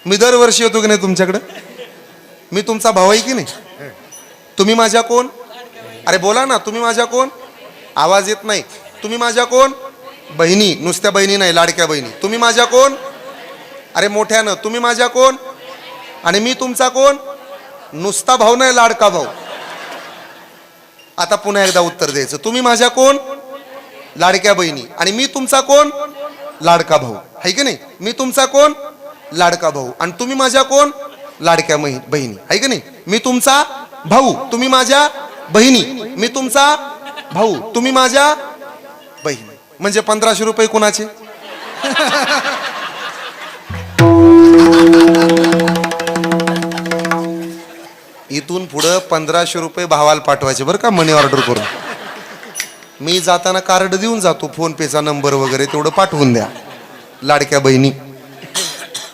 मी दरवर्षी येतो की नाही तुमच्याकडे? मी तुमचा भाऊ आहे की नाही? तुम्ही माझ्या कोण? अरे बोला ना, तुम्ही माझ्या कोण? आवाज येत नाही. तुम्ही माझ्या कोण? बहिणी. नुसत्या बहिणी नाही, लाडक्या बहिणी. तुम्ही माझ्या कोण? अरे मोठ्यानं. तुम्ही माझ्या कोण? आणि मी तुमचा कोण? नुसता भाऊ नाही, लाडका भाऊ. आता पुन्हा एकदा उत्तर द्यायचं. तुम्ही माझ्या कोण? लाडक्या बहिणी. आणि मी तुमचा कोण? लाडका भाऊ. आहे की नाही? मी तुमचा कोण? लाडका भाऊ. आणि तुम्ही माझ्या कोण? लाडक्या बहिणी. आहे की नाही? मी तुमचा भाऊ, तुम्ही माझ्या बहिणी. मी तुमचा भाऊ, तुम्ही माझ्या बहिणी. म्हणजे 1500 रुपये कुणाचे? इथून पुढं 1500 रुपये भावाला पाठवायचे बरं का, मनी ऑर्डर करून. मी जाताना कार्ड देऊन जातो, फोन पेचा नंबर वगैरे तेवढं पाठवून द्या. लाडक्या बहिणी.